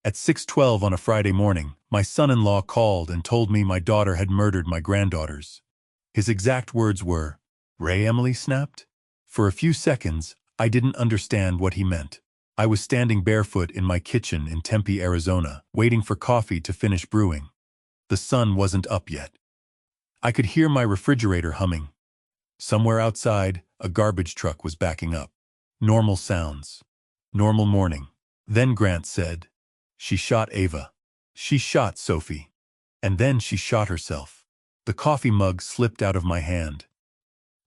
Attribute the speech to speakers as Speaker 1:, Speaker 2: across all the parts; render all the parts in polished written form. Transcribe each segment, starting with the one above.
Speaker 1: At 6:12 on a Friday morning, my son-in-law called and told me my daughter had murdered my granddaughters. His exact words were, "Ray," Emily snapped. For a few seconds, I didn't understand what he meant. I was standing barefoot in my kitchen in Tempe, Arizona, waiting for coffee to finish brewing. The sun wasn't up yet. I could hear my refrigerator humming. Somewhere outside, a garbage truck was backing up. Normal sounds. Normal morning. Then Grant said, "She shot Ava. She shot Sophie. And then she shot herself." The coffee mug slipped out of my hand.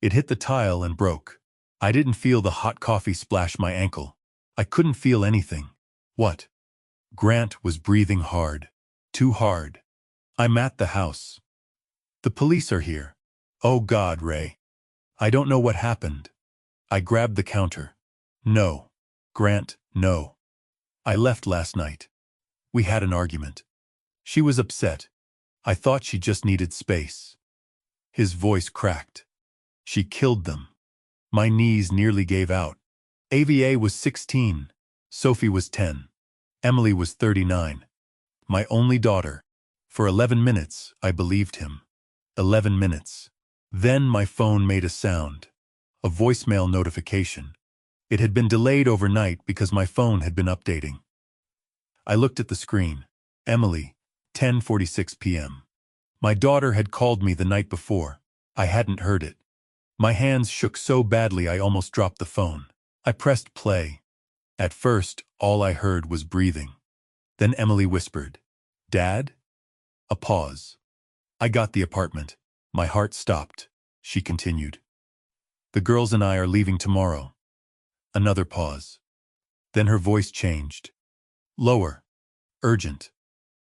Speaker 1: It hit the tile and broke. I didn't feel the hot coffee splash my ankle. I couldn't feel anything. What? Grant was breathing hard. Too hard. I'm at the house. The police are here. Oh God, Ray. I don't know what happened. I grabbed the counter. No. Grant, no. I left last night. We had an argument. She was upset. I thought she just needed space. His voice cracked. She killed them. My knees nearly gave out. Ava was 16. Sophie was 10. Emily was 39. My only daughter. For 11 minutes, I believed him. 11 minutes. Then my phone made a sound. A voicemail notification. It had been delayed overnight because my phone had been updating. I looked at the screen. Emily, 10:46 p.m. My daughter had called me the night before. I hadn't heard it. My hands shook so badly I almost dropped the phone. I pressed play. At first, all I heard was breathing. Then Emily whispered, "Dad?" A pause. I got the apartment. My heart stopped. She continued, "The girls and I are leaving tomorrow." Another pause. Then her voice changed. Lower. Urgent.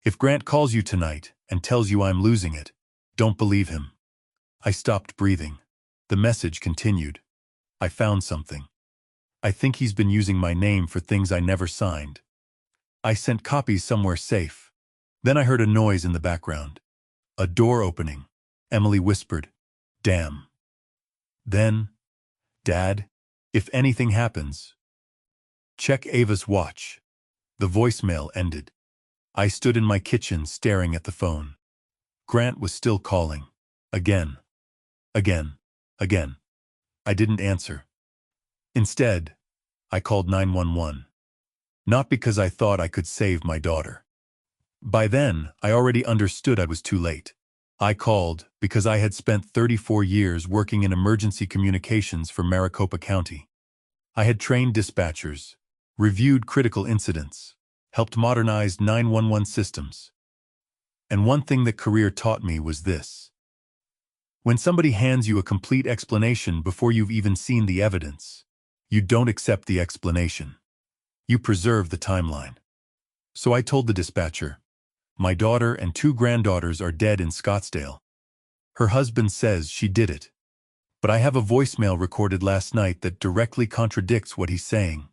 Speaker 1: "If Grant calls you tonight and tells you I'm losing it, don't believe him." I stopped breathing. The message continued. "I found something. I think he's been using my name for things I never signed. I sent copies somewhere safe." Then I heard a noise in the background. A door opening. Emily whispered, "Damn." Then, "Dad, if anything happens, check Ava's watch." The voicemail ended. I stood in my kitchen staring at the phone. Grant was still calling. Again. Again. Again. I didn't answer. Instead, I called 911. Not because I thought I could save my daughter. By then, I already understood I was too late. I called because I had spent 34 years working in emergency communications for Maricopa County. I had trained dispatchers, reviewed critical incidents, helped modernize 911 systems. And one thing that career taught me was this. When somebody hands you a complete explanation before you've even seen the evidence, you don't accept the explanation. You preserve the timeline. So I told the dispatcher, "My daughter and 2 granddaughters are dead in Scottsdale. Her husband says she did it. But I have a voicemail recorded last night that directly contradicts what he's saying."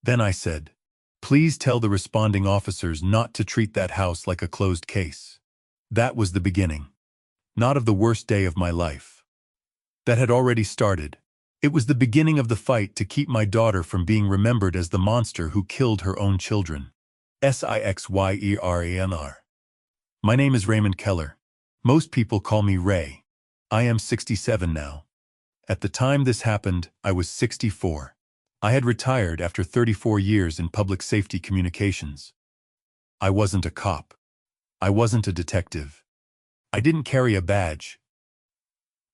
Speaker 1: Then I said, "Please tell the responding officers not to treat that house like a closed case." That was the beginning. Not of the worst day of my life. That had already started. It was the beginning of the fight to keep my daughter from being remembered as the monster who killed her own children. Sixyeranr. My name is Raymond Keller. Most people call me Ray. I am 67 now. At the time this happened, I was 64. I had retired after 34 years in public safety communications. I wasn't a cop. I wasn't a detective. I didn't carry a badge.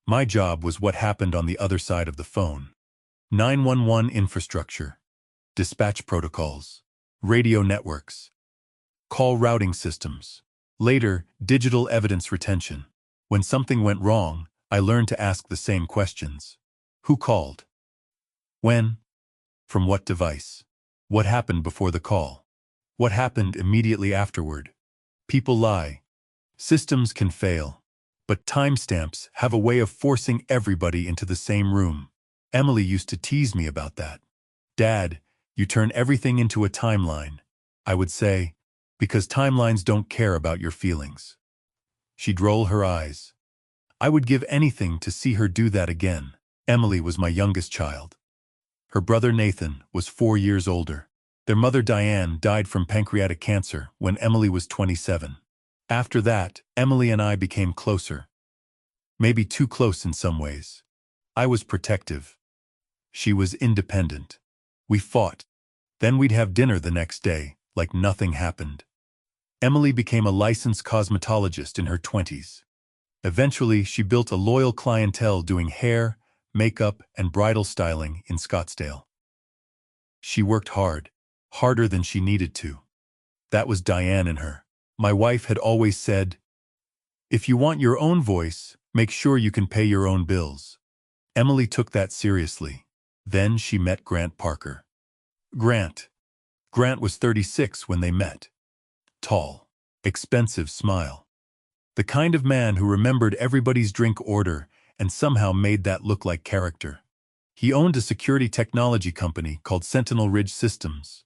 Speaker 1: My job was what happened on the other side of the phone. 911 infrastructure, dispatch protocols, radio networks, call routing systems. Later, digital evidence retention. When something went wrong, I learned to ask the same questions. Who called? When? From what device? What happened before the call? What happened immediately afterward? People lie. Systems can fail. But timestamps have a way of forcing everybody into the same room. Emily used to tease me about that. "Dad, you turn everything into a timeline." I would say, "Because timelines don't care about your feelings." She'd roll her eyes. I would give anything to see her do that again. Emily was my youngest child. Her brother Nathan was 4 years older. Their mother Diane died from pancreatic cancer when Emily was 27. After that, Emily and I became closer. Maybe too close in some ways. I was protective. She was independent. We fought. Then we'd have dinner the next day, like nothing happened. Emily became a licensed cosmetologist in her 20s. Eventually, she built a loyal clientele doing hair, makeup, and bridal styling in Scottsdale. She worked hard, harder than she needed to. That was Diane in her. My wife had always said, "If you want your own voice, make sure you can pay your own bills." Emily took that seriously. Then she met Grant Parker. Grant was 36 when they met. Tall, expensive smile. The kind of man who remembered everybody's drink order and somehow made that look like character. He owned a security technology company called Sentinel Ridge Systems.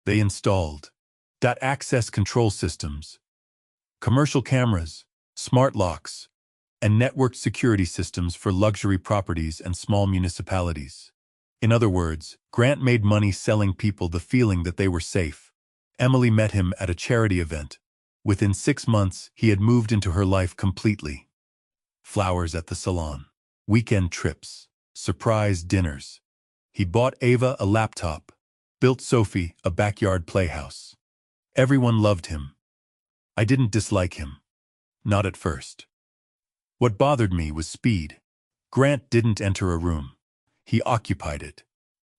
Speaker 1: They installed access control systems, commercial cameras, smart locks, and networked security systems for luxury properties and small municipalities. In other words, Grant made money selling people the feeling that they were safe. Emily met him at a charity event. Within 6 months, he had moved into her life completely. Flowers at the salon, weekend trips, surprise dinners. He bought Ava a laptop, built Sophie a backyard playhouse. Everyone loved him. I didn't dislike him. Not at first. What bothered me was speed. Grant didn't enter a room. He occupied it.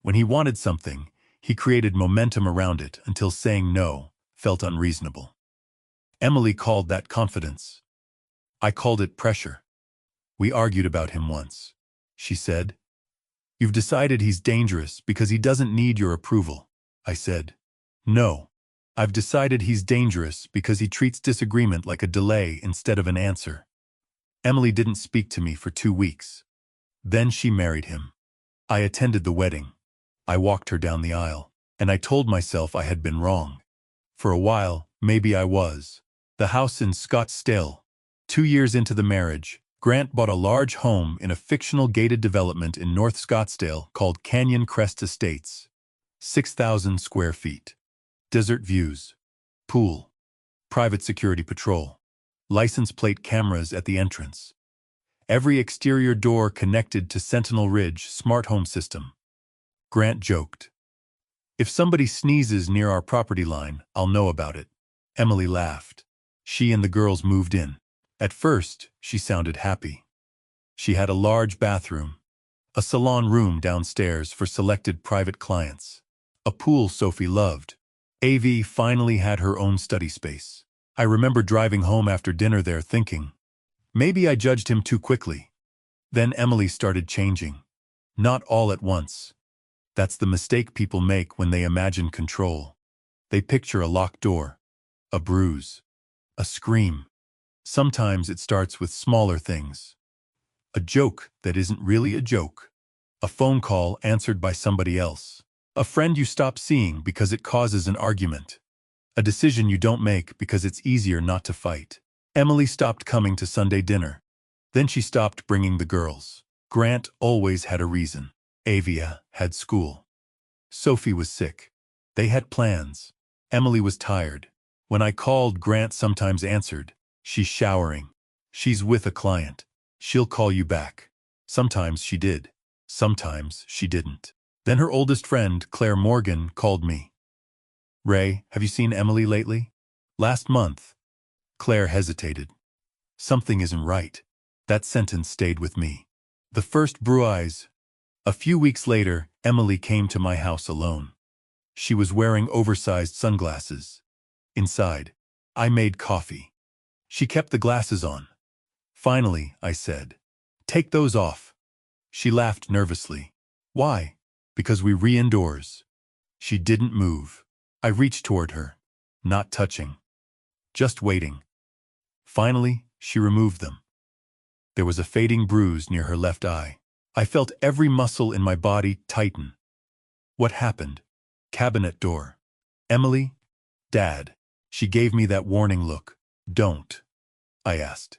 Speaker 1: When he wanted something, he created momentum around it until saying no felt unreasonable. Emily called that confidence. I called it pressure. We argued about him once. She said, "You've decided he's dangerous because he doesn't need your approval." I said, "No. I've decided he's dangerous because he treats disagreement like a delay instead of an answer." Emily didn't speak to me for 2 weeks. Then she married him. I attended the wedding. I walked her down the aisle, and I told myself I had been wrong. For a while, maybe I was. The house in Scottsdale. 2 years into the marriage, Grant bought a large home in a fictional gated development in North Scottsdale called Canyon Crest Estates. 6,000 square feet. Desert views. Pool. Private security patrol. License plate cameras at the entrance. Every exterior door connected to Sentinel Ridge smart home system. Grant joked, "If somebody sneezes near our property line, I'll know about it." Emily laughed. She and the girls moved in. At first, she sounded happy. She had a large bathroom, a salon room downstairs for selected private clients, a pool Sophie loved. AV finally had her own study space. I remember driving home after dinner there thinking, maybe I judged him too quickly. Then Emily started changing. Not all at once. That's the mistake people make when they imagine control. They picture a locked door, a bruise, a scream. Sometimes it starts with smaller things. A joke that isn't really a joke. A phone call answered by somebody else. A friend you stop seeing because it causes an argument. A decision you don't make because it's easier not to fight. Emily stopped coming to Sunday dinner. Then she stopped bringing the girls. Grant always had a reason. Avia had school. Sophie was sick. They had plans. Emily was tired. When I called, Grant sometimes answered, "She's showering. She's with a client. She'll call you back." Sometimes she did. Sometimes she didn't. Then her oldest friend, Claire Morgan, called me. "Ray, have you seen Emily lately?" "Last month." Claire hesitated. Something isn't right. That sentence stayed with me. The first bruise. A few weeks later, Emily came to my house alone. She was wearing oversized sunglasses. Inside, I made coffee. She kept the glasses on. Finally, I said, "Take those off." She laughed nervously. "Why?" "Because we re-indoors." She didn't move. I reached toward her, not touching, just waiting. Finally, she removed them. There was a fading bruise near her left eye. I felt every muscle in my body tighten. What happened? Cabinet door. "Emily?" "Dad." She gave me that warning look. "Don't." I asked.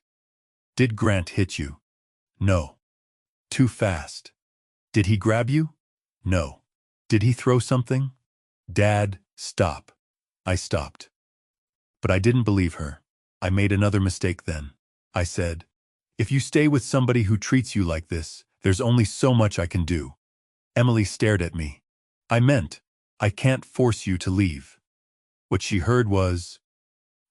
Speaker 1: "Did Grant hit you?" "No." "Too fast." "Did he grab you?" "No." "Did he throw something?" "Dad, Stop. I stopped. But I didn't believe her. I made another mistake then. I said, if you stay with somebody who treats you like this, there's only so much I can do. Emily stared at me. I meant, I can't force you to leave. What she heard was,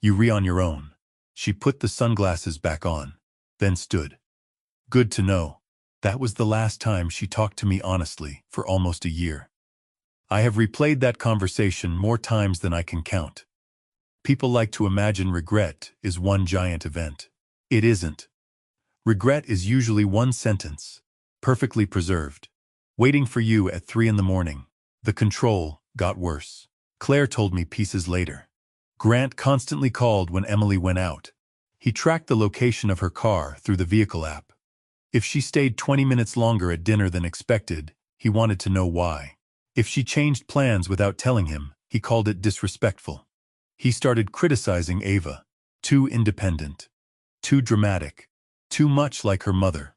Speaker 1: you on your own. She put the sunglasses back on, then stood. Good to know. That was the last time she talked to me honestly for almost a year. I have replayed that conversation more times than I can count. People like to imagine regret is one giant event. It isn't. Regret is usually one sentence, perfectly preserved, waiting for you at 3 in the morning. The control got worse. Claire told me pieces later. Grant constantly called when Emily went out. He tracked the location of her car through the vehicle app. If she stayed 20 minutes longer at dinner than expected, he wanted to know why. If she changed plans without telling him, he called it disrespectful. He started criticizing Ava. Too independent. Too dramatic. Too much like her mother.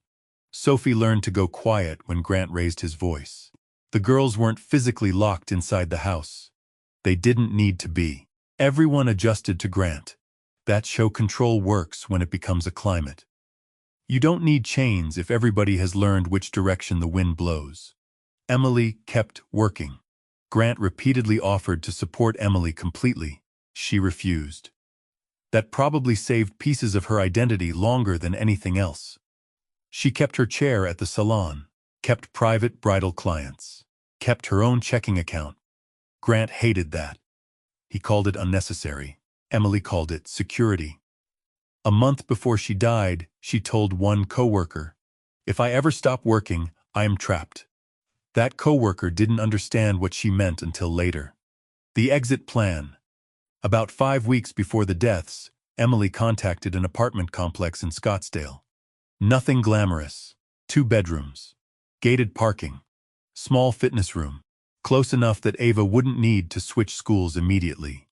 Speaker 1: Sophie learned to go quiet when Grant raised his voice. The girls weren't physically locked inside the house. They didn't need to be. Everyone adjusted to Grant. That show control works when it becomes a climate. You don't need chains if everybody has learned which direction the wind blows. Emily kept working. Grant repeatedly offered to support Emily completely. She refused. That probably saved pieces of her identity longer than anything else. She kept her chair at the salon, kept private bridal clients, kept her own checking account. Grant hated that. He called it unnecessary. Emily called it security. A month before she died, she told one coworker, if I ever stop working, I am trapped. That coworker didn't understand what she meant until later. The exit plan. About 5 weeks before the deaths, Emily contacted an apartment complex in Scottsdale. Nothing glamorous. 2 bedrooms. Gated parking. Small fitness room. Close enough that Ava wouldn't need to switch schools immediately.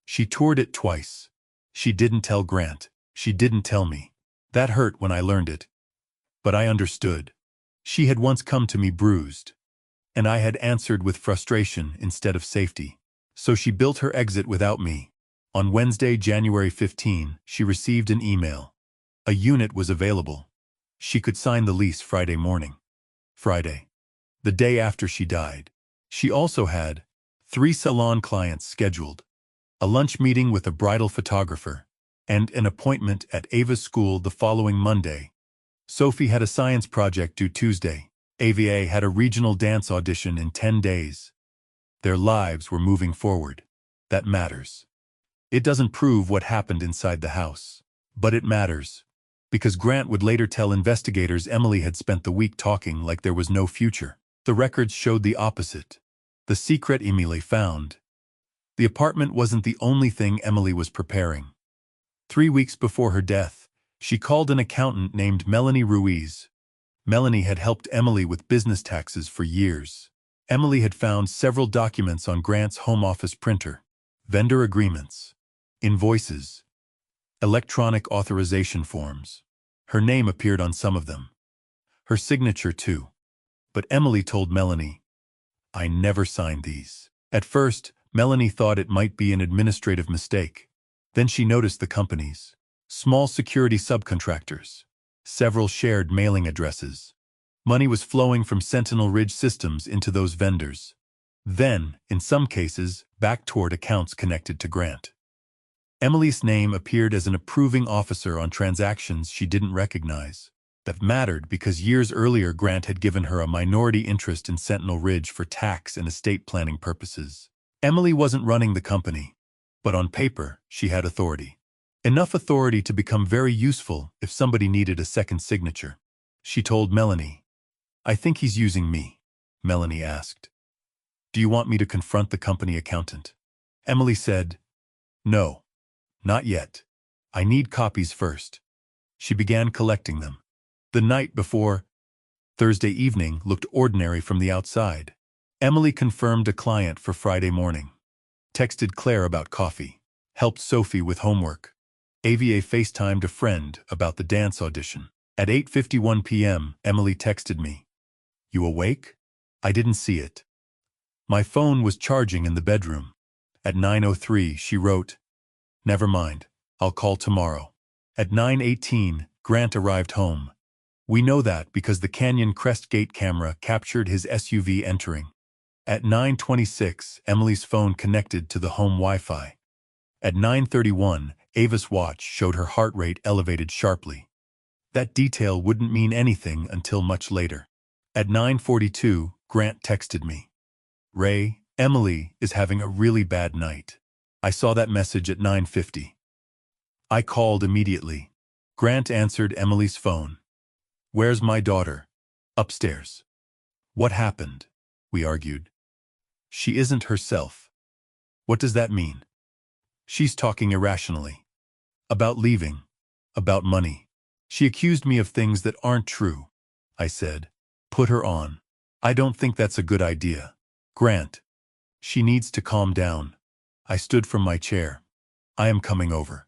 Speaker 1: She toured it twice. She didn't tell Grant. She didn't tell me. That hurt when I learned it. But I understood. She had once come to me bruised. And I had answered with frustration instead of safety. So she built her exit without me. On Wednesday, January 15, she received an email. A unit was available. She could sign the lease Friday morning. Friday. The day after she died. She also had 3 salon clients scheduled, a lunch meeting with a bridal photographer, and an appointment at Ava's school the following Monday. Sophie had a science project due Tuesday. Ava had a regional dance audition in 10 days. Their lives were moving forward. That matters. It doesn't prove what happened inside the house. But it matters. Because Grant would later tell investigators Emily had spent the week talking like there was no future. The records showed the opposite. The secret Emily found. The apartment wasn't the only thing Emily was preparing. 3 weeks before her death, she called an accountant named Melanie Ruiz. Melanie had helped Emily with business taxes for years. Emily had found several documents on Grant's home office printer. Vendor agreements. Invoices. Electronic authorization forms. Her name appeared on some of them. Her signature too. But Emily told Melanie, I never signed these. At first, Melanie thought it might be an administrative mistake. Then she noticed the companies. Small security subcontractors. Several shared mailing addresses. Money was flowing from Sentinel Ridge systems into those vendors. Then, in some cases, back toward accounts connected to Grant. Emily's name appeared as an approving officer on transactions she didn't recognize. That mattered because years earlier Grant had given her a minority interest in Sentinel Ridge for tax and estate planning purposes. Emily wasn't running the company, but on paper, she had authority. Enough authority to become very useful if somebody needed a second signature. She told Melanie, I think he's using me. Melanie asked, do you want me to confront the company accountant? Emily said, no, not yet. I need copies first. She began collecting them. The night before, Thursday evening, looked ordinary from the outside. Emily confirmed a client for Friday morning. Texted Claire about coffee. Helped Sophie with homework. Ava FaceTimed a friend about the dance audition. At 8:51 p.m., Emily texted me. You awake? I didn't see it. My phone was charging in the bedroom. At 9:03, she wrote, "Never mind. I'll call tomorrow." At 9:18, Grant arrived home. We know that because the Canyon Crest Gate camera captured his SUV entering. At 9:26, Emily's phone connected to the home Wi-Fi. At 9:31, Ava's watch showed her heart rate elevated sharply. That detail wouldn't mean anything until much later. At 9:42, Grant texted me. "Ray, Emily is having a really bad night." I saw that message at 9:50. I called immediately. Grant answered Emily's phone. "Where's my daughter?" "Upstairs." "What happened?" We argued. "She isn't herself." "What does that mean?" "She's talking irrationally. About leaving. About money. She accused me of things that aren't true." I said, "Put her on." "I don't think that's a good idea." "Grant, she needs to calm down." I stood from my chair. "I am coming over."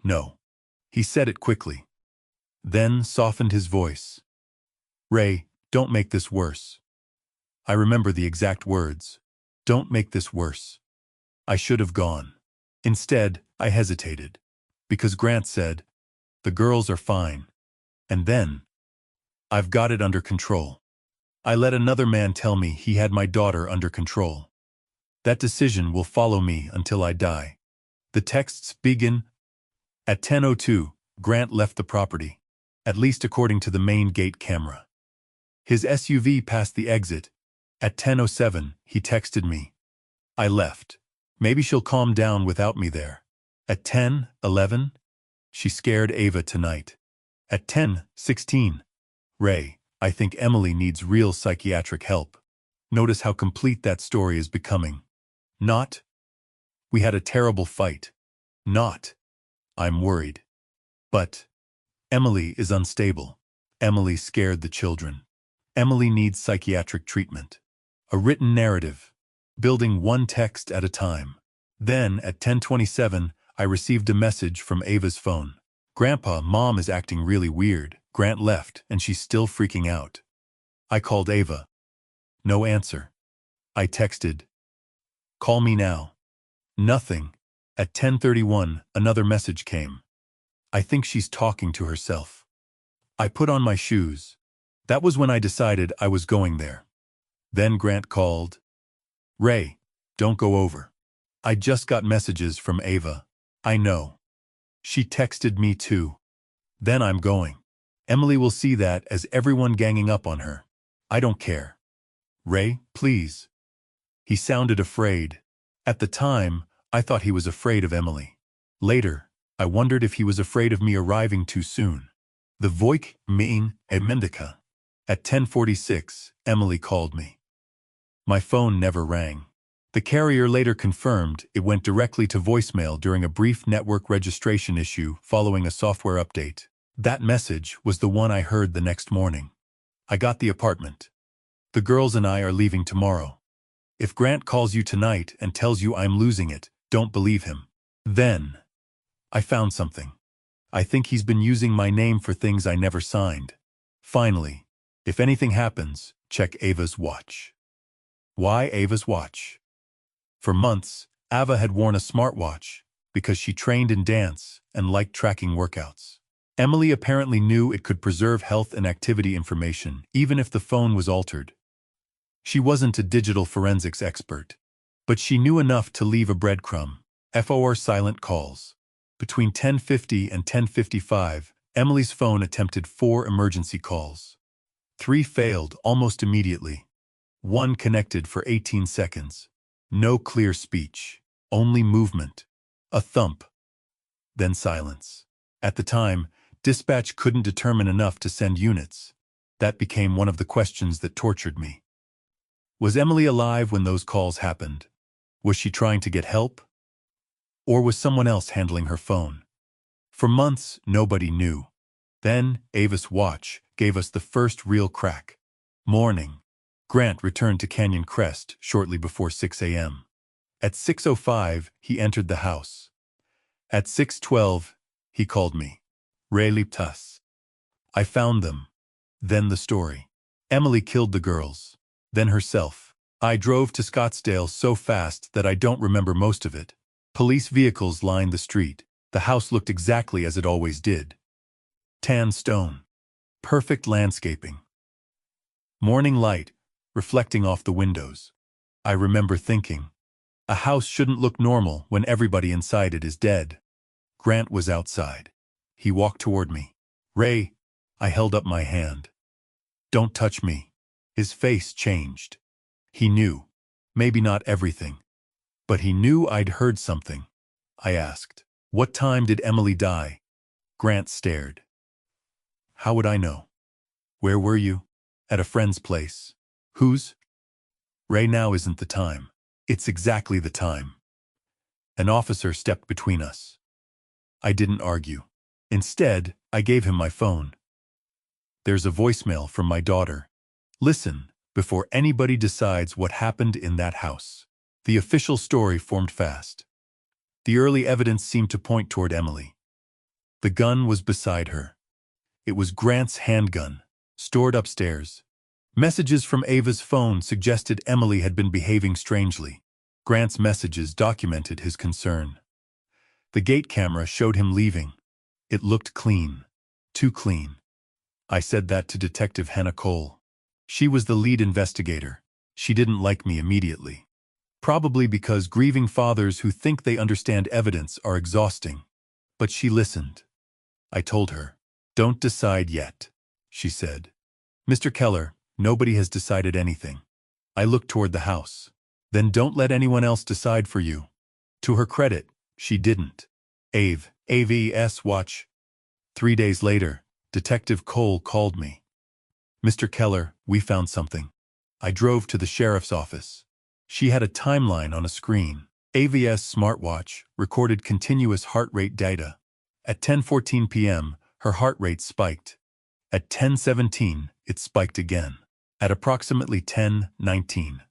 Speaker 1: "No." He said it quickly. Then softened his voice. "Ray, don't make this worse." I remember the exact words. "Don't make this worse." I should have gone. Instead, I hesitated. Because Grant said, "The girls are fine." And then, "I've got it under control." I let another man tell me he had my daughter under control. That decision will follow me until I die. The texts begin. At 10:02, Grant left the property, at least according to the main gate camera. His SUV passed the exit. At 10:07, he texted me. I left. Maybe she'll calm down without me there. At 10:11, she scared Ava tonight. At 10:16, Ray, I think Emily needs real psychiatric help. Notice how complete that story is becoming. Not, "We had a terrible fight." Not, "I'm worried." But, "Emily is unstable." Emily scared the children. Emily needs psychiatric treatment. A written narrative, building one text at a time. Then, at 10:27, I received a message from Ava's phone. "Grandpa, Mom is acting really weird. Grant left, and she's still freaking out." I called Ava. No answer. I texted, "Call me now." Nothing. At 10:31, another message came. "I think she's talking to herself." I put on my shoes. That was when I decided I was going there. Then Grant called. "Ray, don't go over." I just got messages from Ava. I know. She texted me too. Then I'm going. Emily will see that as everyone ganging up on her. I don't care. "Ray, please." He sounded afraid. At the time, I thought he was afraid of Emily. Later, I wondered if he was afraid of me arriving too soon. The Voik Meing Emendika. At 10:46, Emily called me. My phone never rang. The carrier later confirmed it went directly to voicemail during a brief network registration issue following a software update. That message was the one I heard the next morning. I got the apartment. "The girls and I are leaving tomorrow. If Grant calls you tonight and tells you I'm losing it, don't believe him." Then, I found something. I think he's been using my name for things I never signed. Finally, if anything happens, check Ava's watch. Why Ava's watch? For months, Ava had worn a smartwatch because she trained in dance and liked tracking workouts. Emily apparently knew it could preserve health and activity information even if the phone was altered. She wasn't a digital forensics expert, but she knew enough to leave a breadcrumb. FOR silent calls. Between 10:50 and 10:55, Emily's phone attempted 4 emergency calls. 3 failed almost immediately. 1 connected for 18 seconds. No clear speech, only movement. A thump. Then silence. At the time, dispatch couldn't determine enough to send units. That became one of the questions that tortured me. Was Emily alive when those calls happened? Was she trying to get help? Or was someone else handling her phone? For months, nobody knew. Then, Ava's watch gave us the first real crack. Morning. Grant returned to Canyon Crest shortly before 6 a.m. At 6:05, he entered the house. At 6:12, he called me. "Ray Liptas." I found them. Then the story. Emily killed the girls. Then herself. I drove to Scottsdale so fast that I don't remember most of it. Police vehicles lined the street. The house looked exactly as it always did. Tan stone. Perfect landscaping. Morning light, reflecting off the windows. I remember thinking, a house shouldn't look normal when everybody inside it is dead. Grant was outside. He walked toward me. Ray, I held up my hand. Don't touch me. His face changed. He knew. Maybe not everything. But he knew I'd heard something. I asked, what time did Emily die? Grant stared. How would I know? Where were you? At a friend's place. Whose? Ray, now isn't the time. It's exactly the time. An officer stepped between us. I didn't argue. Instead, I gave him my phone. There's a voicemail from my daughter. Listen, before anybody decides what happened in that house. The official story formed fast. The early evidence seemed to point toward Emily. The gun was beside her. It was Grant's handgun, stored upstairs. Messages from Ava's phone suggested Emily had been behaving strangely. Grant's messages documented his concern. The gate camera showed him leaving. It looked clean. Too clean. I said that to Detective Hannah Cole. She was the lead investigator. She didn't like me immediately. Probably because grieving fathers who think they understand evidence are exhausting. But she listened. I told her, "Don't decide yet," she said. "Mr. Keller, nobody has decided anything." I looked toward the house. "Then don't let anyone else decide for you." To her credit, she didn't. AVS watch. 3 days later, Detective Cole called me. "Mr. Keller, we found something." I drove to the sheriff's office. She had a timeline on a screen. AVS smartwatch recorded continuous heart rate data. At 10:14 p.m., her heart rate spiked. At 10:17, it spiked again. At approximately 10:19,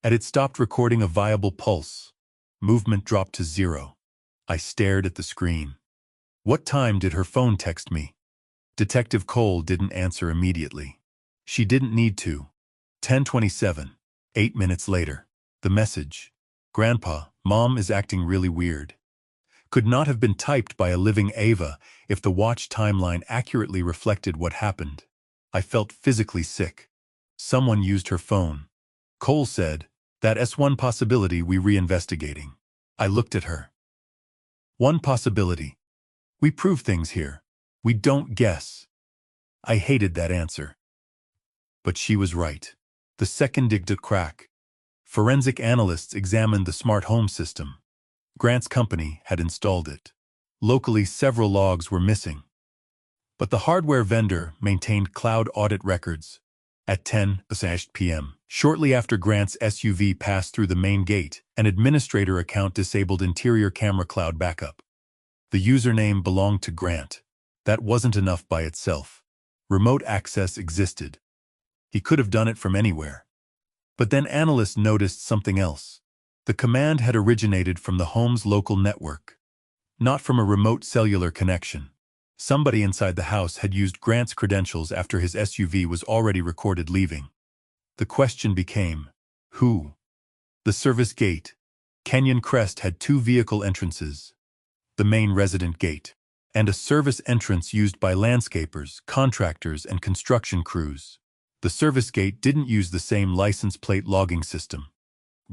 Speaker 1: it stopped recording a viable pulse. Movement dropped to 0. I stared at the screen. What time did her phone text me? Detective Cole didn't answer immediately. She didn't need to. 10:27, 8 minutes later. The message. "Grandpa, Mom is acting really weird." Could not have been typed by a living Ava if the watch timeline accurately reflected what happened. I felt physically sick. Someone used her phone. Cole said, "That's one possibility we reinvestigating." I looked at her. One possibility. We prove things here. We don't guess. I hated that answer. But she was right. The second did crack. Forensic analysts examined the smart home system. Grant's company had installed it. Locally, several logs were missing. But the hardware vendor maintained cloud audit records. At 10 p.m., shortly after Grant's SUV passed through the main gate, an administrator account disabled interior camera cloud backup. The username belonged to Grant. That wasn't enough by itself. Remote access existed. He could have done it from anywhere. But then analysts noticed something else. The command had originated from the home's local network, not from a remote cellular connection. Somebody inside the house had used Grant's credentials after his SUV was already recorded leaving. The question became, who? The service gate. Canyon Crest had 2 vehicle entrances. The main resident gate, and a service entrance used by landscapers, contractors, and construction crews. The service gate didn't use the same license plate logging system.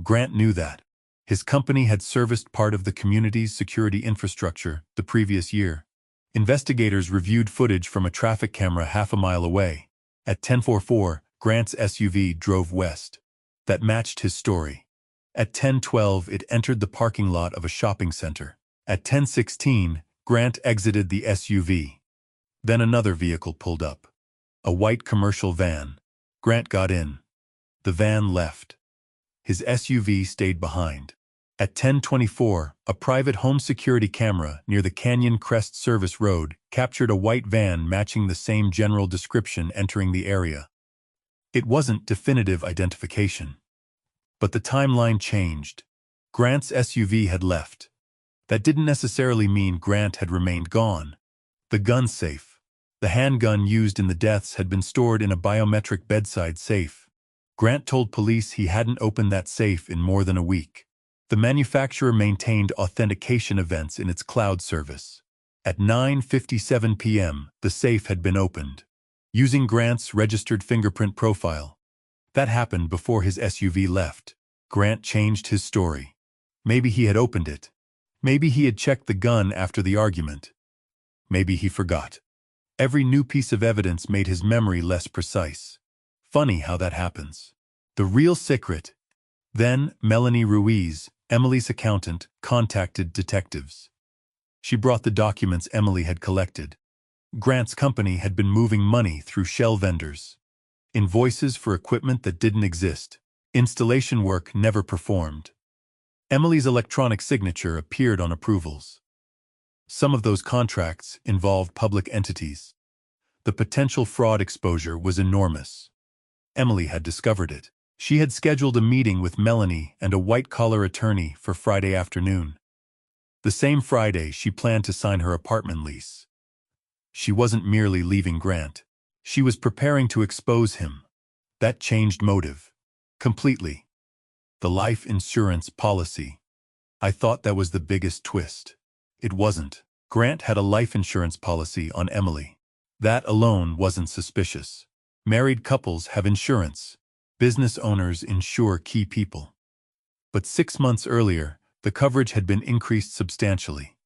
Speaker 1: Grant knew that. His company had serviced part of the community's security infrastructure the previous year. Investigators reviewed footage from a traffic camera half a mile away. At 10:44, Grant's SUV drove west. That matched his story. At 10:12, it entered the parking lot of a shopping center. At 10:16, Grant exited the SUV. Then another vehicle pulled up. A white commercial van. Grant got in. The van left. His SUV stayed behind. At 10:24, a private home security camera near the Canyon Crest Service Road captured a white van matching the same general description entering the area. It wasn't definitive identification. But the timeline changed. Grant's SUV had left. That didn't necessarily mean Grant had remained gone. The gun safe, the handgun used in the deaths, had been stored in a biometric bedside safe. Grant told police he hadn't opened that safe in more than a week. The manufacturer maintained authentication events in its cloud service. At 9:57 p.m., the safe had been opened. Using Grant's registered fingerprint profile. That happened before his SUV left. Grant changed his story. Maybe he had opened it. Maybe he had checked the gun after the argument. Maybe he forgot. Every new piece of evidence made his memory less precise. Funny how that happens. The real secret. Then, Melanie Ruiz, Emily's accountant, contacted detectives. She brought the documents Emily had collected. Grant's company had been moving money through shell vendors. Invoices for equipment that didn't exist. Installation work never performed. Emily's electronic signature appeared on approvals. Some of those contracts involved public entities. The potential fraud exposure was enormous. Emily had discovered it. She had scheduled a meeting with Melanie and a white-collar attorney for Friday afternoon. The same Friday, she planned to sign her apartment lease. She wasn't merely leaving Grant. She was preparing to expose him. That changed motive. Completely. The life insurance policy. I thought that was the biggest twist. It wasn't. Grant had a life insurance policy on Emily. That alone wasn't suspicious. Married couples have insurance. Business owners insure key people. But 6 months earlier, the coverage had been increased substantially.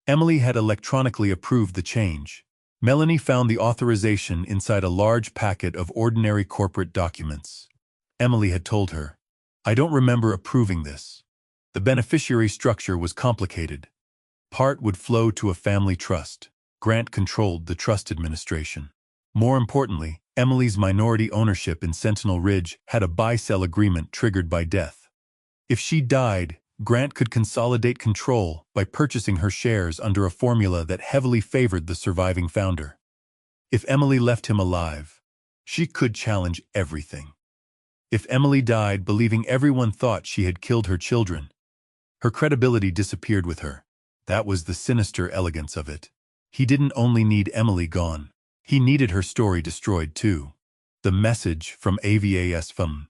Speaker 1: Emily had electronically approved the change. Melanie found the authorization inside a large packet of ordinary corporate documents. Emily had told her, "I don't remember approving this." The beneficiary structure was complicated. Part would flow to a family trust. Grant controlled the trust administration. More importantly, Emily's minority ownership in Sentinel Ridge had a buy-sell agreement triggered by death. If she died, Grant could consolidate control by purchasing her shares under a formula that heavily favored the surviving founder. If Emily left him alive, she could challenge everything. If Emily died believing everyone thought she had killed her children, her credibility disappeared with her. That was the sinister elegance of it. He didn't only need Emily gone. He needed her story destroyed too. The message from Ava's phone.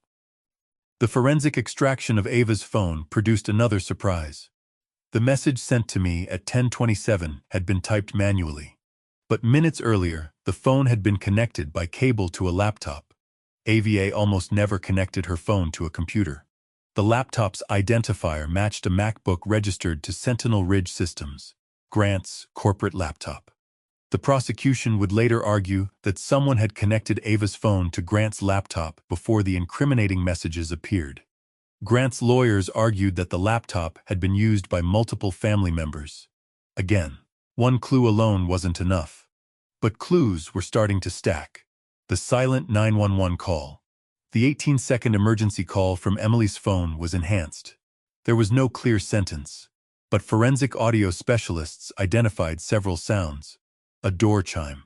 Speaker 1: The forensic extraction of Ava's phone produced another surprise. The message sent to me at 10:27 had been typed manually. But minutes earlier, the phone had been connected by cable to a laptop. Ava almost never connected her phone to a computer. The laptop's identifier matched a MacBook registered to Sentinel Ridge Systems, Grant's corporate laptop. The prosecution would later argue that someone had connected Ava's phone to Grant's laptop before the incriminating messages appeared. Grant's lawyers argued that the laptop had been used by multiple family members. Again, one clue alone wasn't enough. But clues were starting to stack. The silent 911 call. The 18-second emergency call from Emily's phone was enhanced. There was no clear sentence, but forensic audio specialists identified several sounds. A door chime.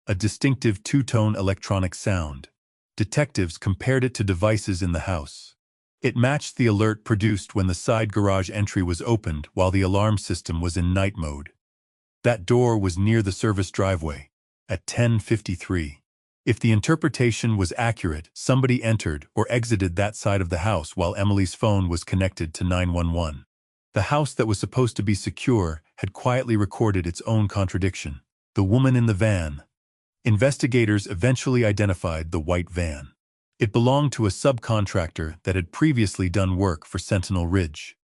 Speaker 1: A distinctive two-tone electronic sound. Detectives compared it to devices in the house. It matched the alert produced when the side garage entry was opened while the alarm system was in night mode. That door was near the service driveway, at 10:53. If the interpretation was accurate, somebody entered or exited that side of the house while Emily's phone was connected to 911. The house that was supposed to be secure had quietly recorded its own contradiction. The woman in the van. Investigators eventually identified the white van. It belonged to a subcontractor that had previously done work for Sentinel Ridge.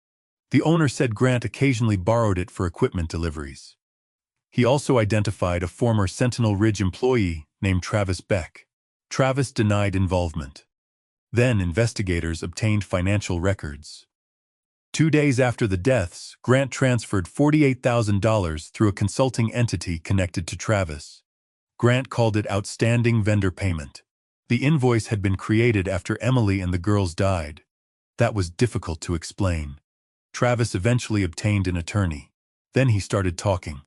Speaker 1: The owner said Grant occasionally borrowed it for equipment deliveries. He also identified a former Sentinel Ridge employee named Travis Beck. Travis denied involvement. Then investigators obtained financial records. 2 days after the deaths, Grant transferred $48,000 through a consulting entity connected to Travis. Grant called it outstanding vendor payment. The invoice had been created after Emily and the girls died. That was difficult to explain. Travis eventually obtained an attorney. Then he started talking.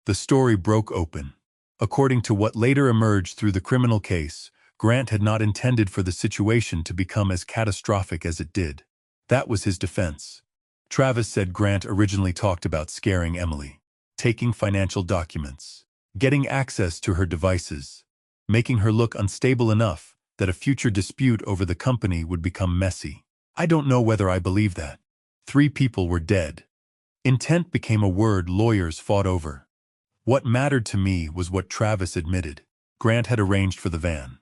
Speaker 1: The story broke open. According to what later emerged through the criminal case, Grant had not intended for the situation to become as catastrophic as it did. That was his defense. Travis said Grant originally talked about scaring Emily, taking financial documents, getting access to her devices, making her look unstable enough that a future dispute over the company would become messy. I don't know whether I believe that. 3 people were dead. Intent became a word lawyers fought over. What mattered to me was what Travis admitted. Grant had arranged for the van.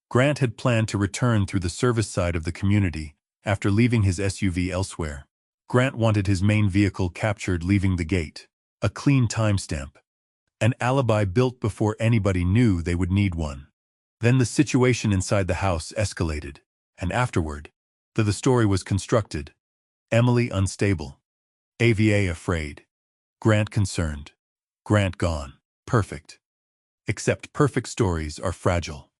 Speaker 1: Grant had planned to return through the service side of the community after leaving his SUV elsewhere. Grant wanted his main vehicle captured leaving the gate. A clean timestamp. An alibi built before anybody knew they would need one. Then the situation inside the house escalated. And afterward, the story was constructed. Emily unstable. AVA afraid. Grant concerned. Grant gone. Perfect. Except perfect stories are fragile.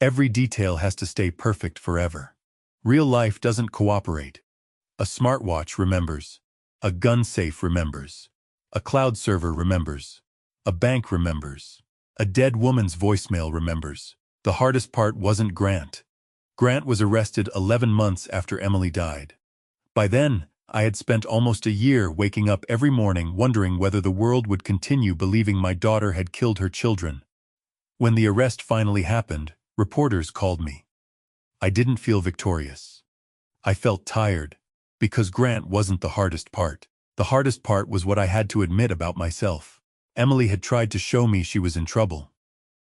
Speaker 1: Every detail has to stay perfect forever. Real life doesn't cooperate. A smartwatch remembers. A gun safe remembers. A cloud server remembers. A bank remembers. A dead woman's voicemail remembers. The hardest part wasn't Grant. Grant was arrested 11 months after Emily died. By then, I had spent almost a year waking up every morning wondering whether the world would continue believing my daughter had killed her children. When the arrest finally happened, reporters called me. I didn't feel victorious. I felt tired, because Grant wasn't the hardest part. The hardest part was what I had to admit about myself. Emily had tried to show me she was in trouble.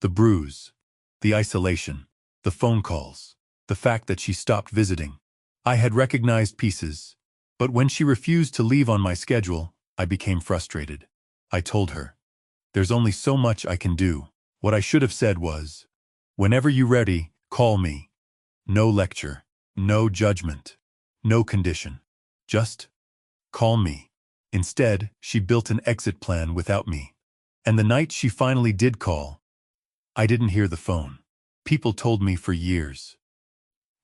Speaker 1: The bruise, the isolation, the phone calls, the fact that she stopped visiting. I had recognized pieces, but when she refused to leave on my schedule, I became frustrated. I told her, "There's only so much I can do." What I should have said was, "Whenever you're ready, call me." No lecture, no judgment, no condition. Just call me. Instead, she built an exit plan without me. And the night she finally did call, I didn't hear the phone. People told me for years,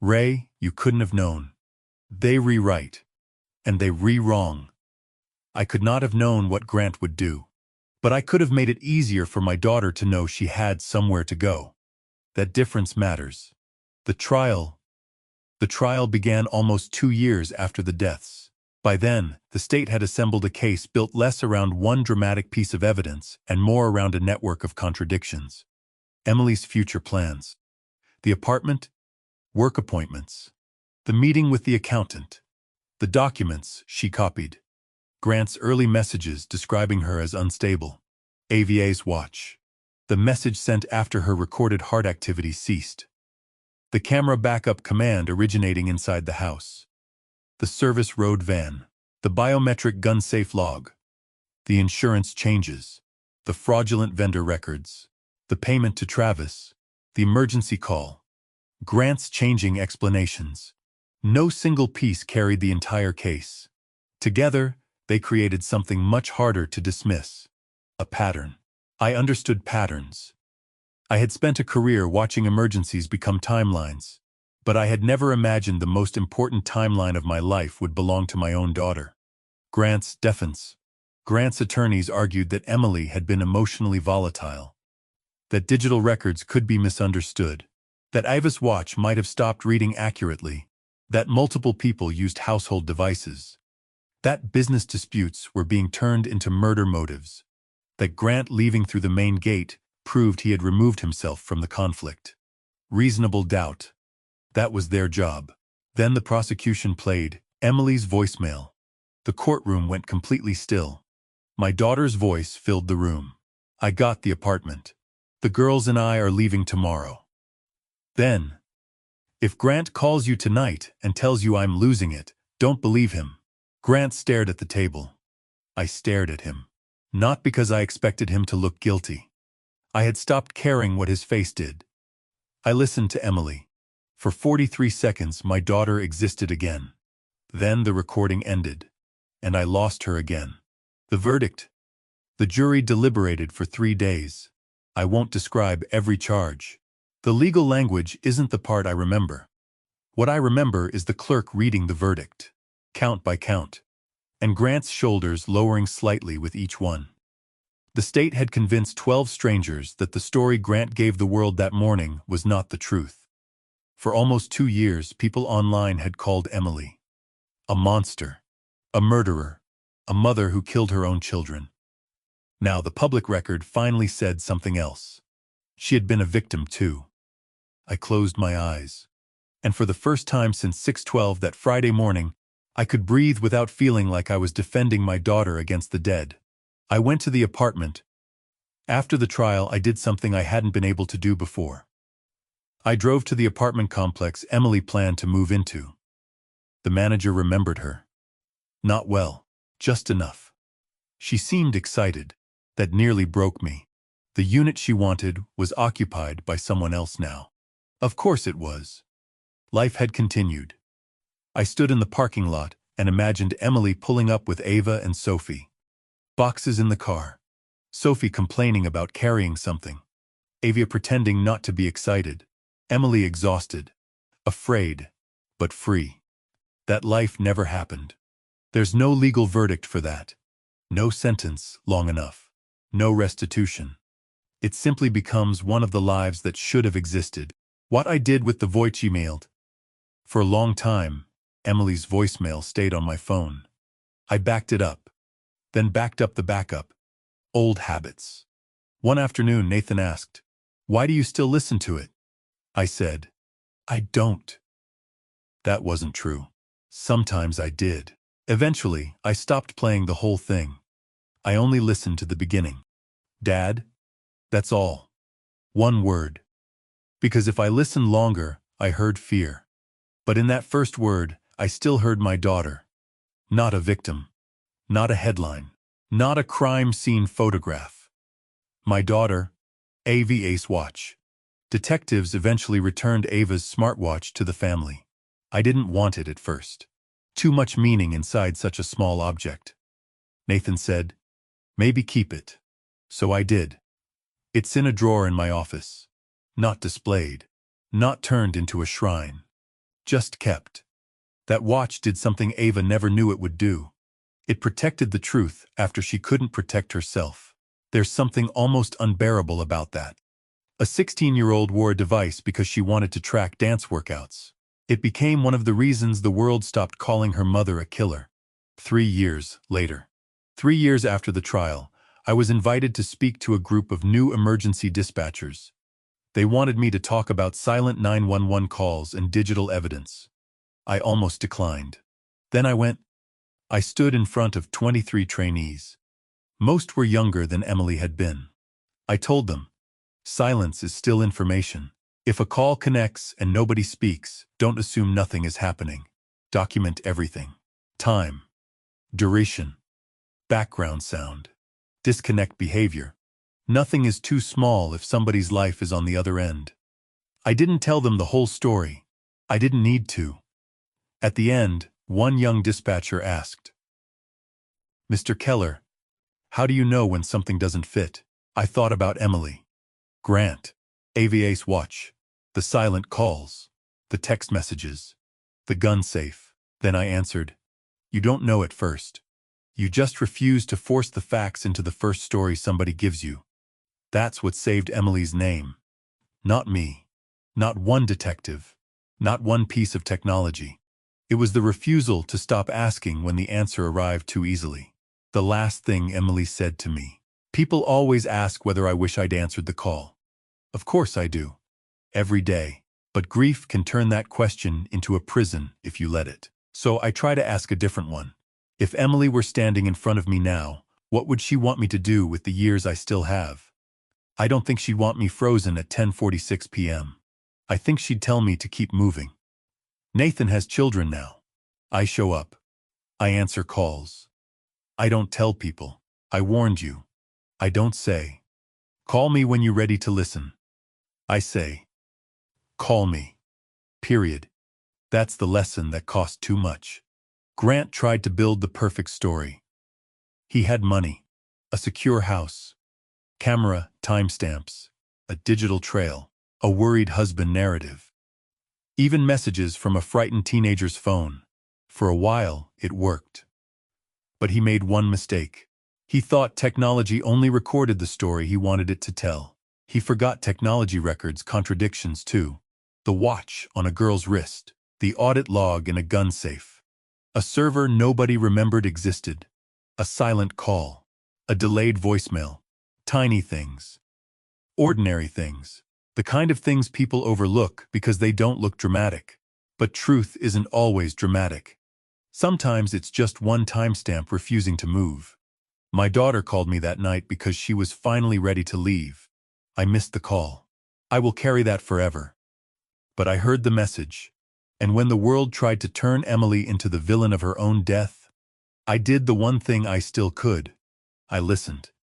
Speaker 1: "Ray, you couldn't have known. They rewrite. And they re-wrong." I could not have known what Grant would do. But I could have made it easier for my daughter to know she had somewhere to go. That difference matters. The trial began almost 2 years after the deaths. By then, the state had assembled a case built less around one dramatic piece of evidence and more around a network of contradictions. Emily's future plans. The apartment, work appointments, the meeting with the accountant, the documents she copied, Grant's early messages describing her as unstable, AVA's watch, the message sent after her recorded heart activity ceased, the camera backup command originating inside the house, the service road van, the biometric gun safe log, the insurance changes, the fraudulent vendor records, the payment to Travis, the emergency call, Grant's changing explanations. No single piece carried the entire case. Together, they created something much harder to dismiss. A pattern. I understood patterns. I had spent a career watching emergencies become timelines, but I had never imagined the most important timeline of my life would belong to my own daughter. Grant's defense. Grant's attorneys argued that Emily had been emotionally volatile, that digital records could be misunderstood, that Ava's watch might have stopped reading accurately, that multiple people used household devices, that business disputes were being turned into murder motives, that Grant leaving through the main gate proved he had removed himself from the conflict. Reasonable doubt. That was their job. Then the prosecution played Emily's voicemail. The courtroom went completely still. My daughter's voice filled the room. "I got the apartment. The girls and I are leaving tomorrow." Then, "If Grant calls you tonight and tells you I'm losing it, don't believe him." Grant stared at the table. I stared at him. Not because I expected him to look guilty. I had stopped caring what his face did. I listened to Emily. For 43 seconds, my daughter existed again. Then the recording ended, and I lost her again. The verdict. The jury deliberated for 3 days. I won't describe every charge. The legal language isn't the part I remember. What I remember is the clerk reading the verdict, count by count, and Grant's shoulders lowering slightly with each one. The state had convinced 12 strangers that the story Grant gave the world that morning was not the truth. For almost 2 years, people online had called Emily a monster, a murderer, a mother who killed her own children. Now the public record finally said something else. She had been a victim too. I closed my eyes. And for the first time since 6:12 that Friday morning, I could breathe without feeling like I was defending my daughter against the dead. I went to the apartment. After the trial, I did something I hadn't been able to do before. I drove to the apartment complex Emily planned to move into. The manager remembered her. Not well, just enough. She seemed excited. That nearly broke me. The unit she wanted was occupied by someone else now. Of course it was. Life had continued. I stood in the parking lot and imagined Emily pulling up with Ava and Sophie. Boxes in the car. Sophie complaining about carrying something. Ava pretending not to be excited. Emily exhausted. Afraid, but free. That life never happened. There's no legal verdict for that. No sentence long enough. No restitution. It simply becomes one of the lives that should have existed. What I did with the voice she mailed. For a long time, Emily's voicemail stayed on my phone. I backed it up. Then backed up the backup. Old habits. One afternoon, Nathan asked, "Why do you still listen to it?" I said, "I don't." That wasn't true. Sometimes I did. Eventually, I stopped playing the whole thing. I only listened to the beginning. "Dad?" That's all. One word. Because if I listened longer, I heard fear. But in that first word, I still heard my daughter. Not a victim. Not a headline. Not a crime scene photograph. My daughter, Ava's watch. Detectives eventually returned Ava's smartwatch to the family. I didn't want it at first. Too much meaning inside such a small object. Nathan said, "Maybe keep it." So I did. It's in a drawer in my office. Not displayed. Not turned into a shrine. Just kept. That watch did something Ava never knew it would do. It protected the truth after she couldn't protect herself. There's something almost unbearable about that. A 16-year-old wore a device because she wanted to track dance workouts. It became one of the reasons the world stopped calling her mother a killer. 3 years later. 3 years after the trial, I was invited to speak to a group of new emergency dispatchers. They wanted me to talk about silent 911 calls and digital evidence. I almost declined. Then I went. I stood in front of 23 trainees. Most were younger than Emily had been. I told them, silence is still information. If a call connects and nobody speaks, don't assume nothing is happening. Document everything. Time. Duration. Background sound. Disconnect behavior. Nothing is too small if somebody's life is on the other end. I didn't tell them the whole story. I didn't need to. At the end, one young dispatcher asked, "Mr. Keller, how do you know when something doesn't fit?" I thought about Emily. Grant. AVA's watch. The silent calls. The text messages. The gun safe. Then I answered, "You don't know at first. You just refuse to force the facts into the first story somebody gives you." That's what saved Emily's name. Not me. Not one detective. Not one piece of technology. It was the refusal to stop asking when the answer arrived too easily. The last thing Emily said to me. People always ask whether I wish I'd answered the call. Of course I do. Every day. But grief can turn that question into a prison if you let it. So I try to ask a different one. If Emily were standing in front of me now, what would she want me to do with the years I still have? I don't think she'd want me frozen at 10:46 p.m. I think she'd tell me to keep moving. Nathan has children now. I show up. I answer calls. I don't tell people. I warned you. I don't say, "Call me when you're ready to listen." I say, "Call me." Period. That's the lesson that cost too much. Grant tried to build the perfect story. He had money, a secure house, camera, timestamps, a digital trail, a worried husband narrative. Even messages from a frightened teenager's phone. For a while, it worked. But he made one mistake. He thought technology only recorded the story he wanted it to tell. He forgot technology records contradictions too. The watch on a girl's wrist, the audit log in a gun safe. A server nobody remembered existed. A silent call. A delayed voicemail. Tiny things. Ordinary things. The kind of things people overlook because they don't look dramatic. But truth isn't always dramatic. Sometimes it's just one timestamp refusing to move. My daughter called me that night because she was finally ready to leave. I missed the call. I will carry that forever. But I heard the message. And when the world tried to turn Emily into the villain of her own death, I did the one thing I still could. I listened.